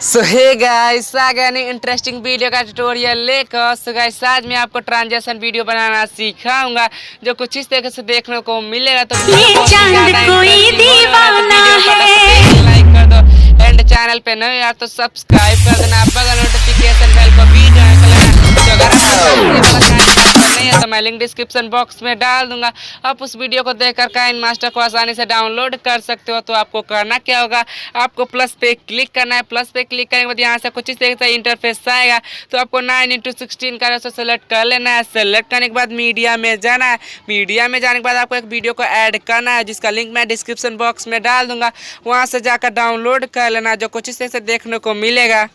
सो hey guys आ गया नहीं interesting video का ट्यूटोरियल लेकर। सो गाइस आज मैं आपको ट्रांजेक्शन वीडियो बनाना सिखाऊंगा जो कुछ इस तरीके से देखने को मिलेगा। तो वीडियो बहुत ही ज्यादा इंटरेस्टिंग होने वाला है, तो वीडियो को लाइक कर दो एंड चैनल पे नए यार तो सब्सक्राइब कर देना, बगल नोटिफिकेशन बेल को भी ज्वाइन कर लेना। तो अगर आप तो मैं लिंक डिस्क्रिप्शन बॉक्स में डाल दूंगा। आप उस वीडियो को देखकर काइनमास्टर को आसानी से डाउनलोड कर सकते हो। तो आपको करना क्या होगा, आपको प्लस पे क्लिक करना है। प्लस पे क्लिक करने के बाद यहाँ से कुछ इस तरीके से इंटरफेस आएगा। तो आपको 9x16 का रेशो सेलेक्ट कर लेना है। सेलेक्ट करने के बाद मीडिया में जाना है। मीडिया में जाने के बाद आपको एक वीडियो को ऐड करना है जिसका लिंक मैं डिस्क्रिप्शन बॉक्स में डाल दूंगा। वहाँ से जाकर डाउनलोड कर लेना जो कुछ इस तरीके से देखने को मिलेगा।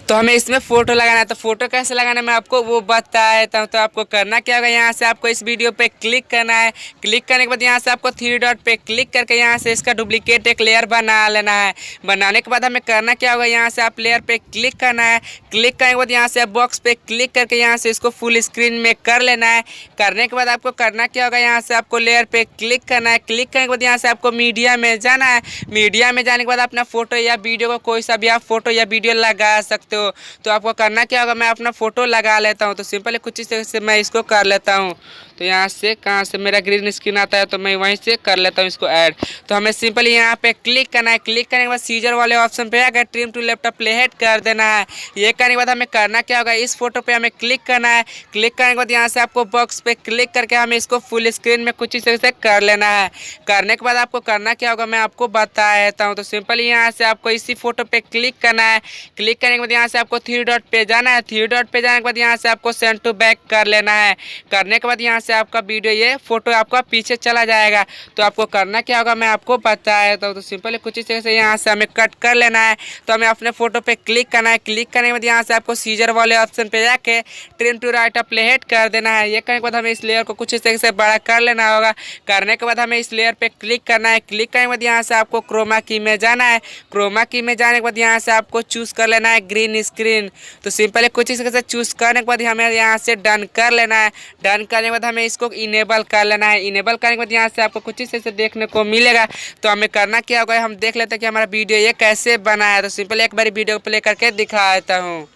तो हमें इसमें फोटो लगाना है। तो फोटो कैसे लगाना है मैं आपको वो बता देता हूँ। तो आपको करना क्या होगा, यहाँ से आपको इस वीडियो पे क्लिक करना है। क्लिक करने के बाद यहाँ से आपको 3 डॉट पे क्लिक करके यहाँ से इसका डुप्लीकेट एक लेयर बना लेना है। बनाने के बाद हमें करना क्या होगा, यहाँ से आप लेयर पे क्लिक करना है। क्लिक करने के बाद यहाँ से आप बॉक्स पे क्लिक करके यहाँ से इसको फुल स्क्रीन में कर लेना है। करने के बाद आपको करना क्या होगा, यहाँ से आपको लेयर पे क्लिक करना है। क्लिक करने के बाद यहाँ से आपको मीडिया में जाना है। मीडिया में जाने के बाद अपना फोटो या वीडियो को कोई सा भी आप फोटो या वीडियो लगा सकते हो। तो आपको करना क्या होगा, मैं अपना फोटो लगा लेता हूँ। तो सिंपल कुछ इस तरह से मैं इसको कर लेता हूँ। तो यहाँ से कहाँ से मेरा ग्रीन स्क्रीन आता है तो मैं वहीं से कर लेता हूँ इसको ऐड। तो हमें सिंपल यहाँ पे क्लिक करना है। क्लिक करने के बाद सीजर वाले ऑप्शन पे आकर trim to left play head कर देना है। ये करने के बाद हमें करना क्या होगा, इस फोटो पे हमें क्लिक करना है। क्लिक करने के बाद यहाँ से आपको बॉक्स पे क्लिक करके हमें इसको फुल स्क्रीन में कुछ इस तरह से कर लेना है। करने के बाद आपको करना क्या होगा मैं आपको बता देता हूँ। तो सिंपल यहाँ से आपको इसी फोटो पे क्लिक करना है। क्लिक करने के बाद यहाँ से आपको 3 डॉट पे जाना है। 3 डॉट पे जाने के बाद यहाँ से आपको सेंड टू बैक कर लेना है। करने के बाद यहाँ से आपका वीडियो ये फोटो आपका पीछे चला जाएगा। तो आपको करना क्या होगा मैं आपको बता देता हूँ। तो सिंपल कुछ इस तरह से यहाँ से हमें कट कर लेना है। तो हमें अपने फोटो पे क्लिक करना है। क्लिक करने के बाद यहाँ से आपको सीजर वाले ऑप्शन पे जाके trim to right play head कर देना है। ये करने के बाद हमें इस लेयर को कुछ इस तरह से बड़ा कर लेना होगा। करने के बाद हमें इस लेयर पे क्लिक करना है। क्लिक करने के बाद यहाँ से आपको क्रोमा की में जाना है। क्रोमा की में जाने के बाद यहाँ से आपको चूज कर लेना है ग्रीन स्क्रीन। तो सिंपल कुछ इस तरह से चूज करने के बाद हमें यहाँ से डन कर लेना है। डन करने के बाद हमें इसको इनेबल कर लेना है। इनेबल करने के बाद यहाँ से आपको कुछ इस तरह से देखने को मिलेगा। तो हमें करना क्या होगा, हम देख लेते हैं कि हमारा वीडियो ये कैसे बना है। तो सिंपल एक बार वीडियो को प्ले करके दिखा देता हूँ।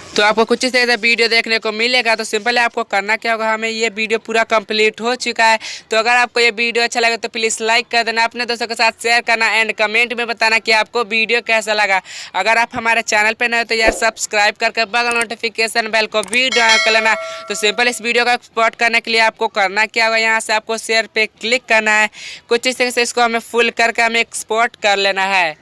तो आपको कुछ इस तरह से वीडियो देखने को मिलेगा। तो सिंपल आपको करना क्या होगा, हमें ये वीडियो पूरा कंप्लीट हो चुका है। तो अगर आपको ये वीडियो अच्छा लगे तो प्लीज़ लाइक कर देना, अपने दोस्तों के साथ शेयर करना एंड कमेंट में बताना कि आपको वीडियो कैसा लगा। अगर आप हमारे चैनल पर नए हो तो यार सब्सक्राइब करके बगल नोटिफिकेशन बेल को भी डाउन कर लेना। तो सिंपल इस वीडियो को एक्सपोर्ट करने के लिए आपको करना क्या होगा, यहाँ से आपको शेयर पे क्लिक करना है। कुछ इस तरह से इसको हमें फुल करके हमें एक्सपोर्ट कर लेना है।